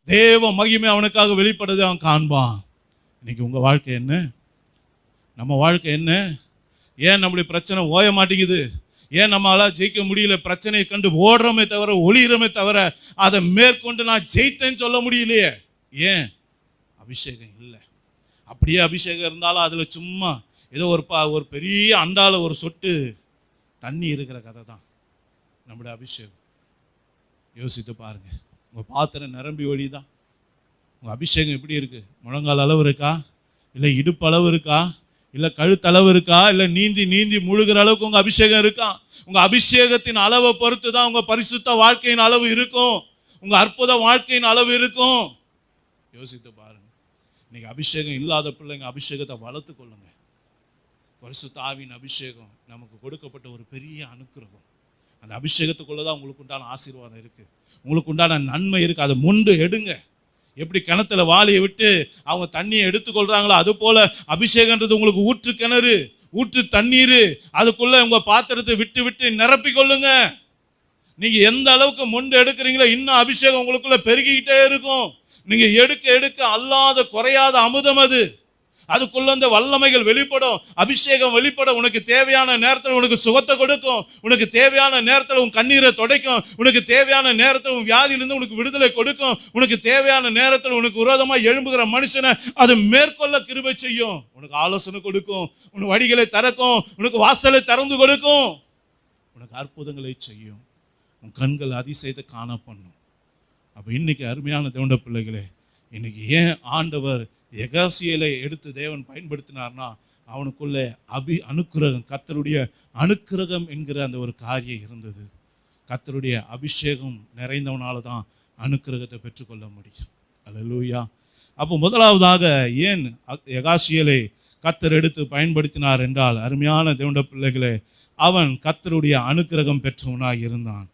தேவ மகிமை அவனுக்காக வெளிப்படுறதை அவன் காண்பான். இன்னைக்கு உங்கள் வாழ்க்கை என்ன? நம்ம வாழ்க்கை என்ன? ஏன் நம்முடைய பிரச்சனை ஓய மாட்டேங்குது? ஏன் நம்மளால ஜெயிக்க முடியல? பிரச்சனையை கண்டு ஓடுறோமே தவிர, ஒளிகிறோமே தவிர, அதை மேற்கொண்டு நான் ஜெயித்தேன்னு சொல்ல முடியலையே. ஏன்? அபிஷேகம் இல்லை. அப்படியே அபிஷேகம் இருந்தாலும் அதில் சும்மா ஏதோ ஒரு பெரிய அண்டால ஒரு சொட்டு தண்ணி இருக்கிற கதை தான் நம்முடைய அபிஷேகம். யோசித்து பாருங்க. உங்கள் பாத்திரம் நிரம்பி ஒழிதான். உங்கள் அபிஷேகம் எப்படி இருக்கு? முழங்கால் அளவு இருக்கா? இல்லை இடுப்பு அளவு இருக்கா? இல்லை கழுத்தளவு இருக்கா? இல்லை நீந்தி நீந்தி முழுகிற அளவுக்கு உங்கள் அபிஷேகம் இருக்கா? உங்கள் அபிஷேகத்தின் அளவை பொறுத்து தான் உங்கள் பரிசுத்த வாழ்க்கையின் அளவு இருக்கும், உங்கள் அற்புத வாழ்க்கையின் அளவு இருக்கும். யோசித்து பாருங்க. இன்னைக்கு அபிஷேகம் இல்லாத பிள்ளைங்க அபிஷேகத்தை வளர்த்து கொள்ளுங்க. பரிசுத்த ஆவியின் அபிஷேகம் நமக்கு கொடுக்கப்பட்ட ஒரு பெரிய அனுக்கிரகம். அந்த அபிஷேகத்துக்குள்ளதான் உங்களுக்கு உண்டான ஆசீர்வாதம் இருக்கு, உங்களுக்கு உண்டான நன்மை இருக்கு. அதை முண்டு எடுங்க. எப்படி கிணத்துல வாளியை விட்டு அவங்க தண்ணியை எடுத்துக்கொள்றாங்களோ அது போல அபிஷேகன்றது உங்களுக்கு ஊற்று கிணறு, ஊற்று தண்ணீர். அதுக்குள்ள உங்க பாத்திரத்தை விட்டு விட்டு நிரப்பி கொள்ளுங்க. நீங்க எந்த அளவுக்கு முண்டு எடுக்கிறீங்களோ இன்னும் அபிஷேகம் உங்களுக்குள்ள பெருகிக்கிட்டே இருக்கும். நீங்க எடுக்க எடுக்க அல்லாத குறையாத அமுதம் அது. அதுக்குள்ள அந்த வல்லமைகள் வெளிப்படும், அபிஷேகம் வெளிப்படும். உனக்கு தேவையான நேரத்தில் உனக்கு சுகத்தை கொடுக்கும், உனக்கு தேவையான நேரத்தில் உன் கண்ணீரை துடைக்கும், உனக்கு தேவையான நேரத்தில் உன் வியாதியிலிருந்து உனக்கு விடுதலை கொடுக்கும், உனக்கு தேவையான நேரத்தில் உனக்கு விரோதமாக எழும்புகிற மனுஷனை அது மேற்கொள்ள கிருபை செய்யும், உனக்கு ஆலோசனை கொடுக்கும், உன் வழிகளை திறக்கும், உனக்கு வாசலை திறந்து கொடுக்கும், உனக்கு அற்புதங்களை செய்யும், உன் கண்கள் அதிசயத்தை காண பண்ணும். அப்போ இன்னைக்கு அருமையான தேவனுடைய பிள்ளைகளே, இன்னைக்கு ஏன் ஆண்டவர் எகாசியலை எடுத்து தேவன் பயன்படுத்தினார்னா அவனுக்குள்ளே அனுக்கிரகம், கர்த்தருடைய அனுக்கிரகம் என்கிற அந்த ஒரு காரியம் இருந்தது. கர்த்தருடைய அபிஷேகம் நிறைந்தவனால தான் அனுக்கிரகத்தை பெற்றுக்கொள்ள முடியும். அல்லேலூயா. அப்போ முதலாவதாக ஏன் எகாசியலை கர்த்தர் எடுத்து பயன்படுத்தினார் என்றால், அருமையான தேவனுடைய பிள்ளைகளே, அவன் கர்த்தருடைய அனுக்கிரகம் பெற்றவனாக இருந்தான்.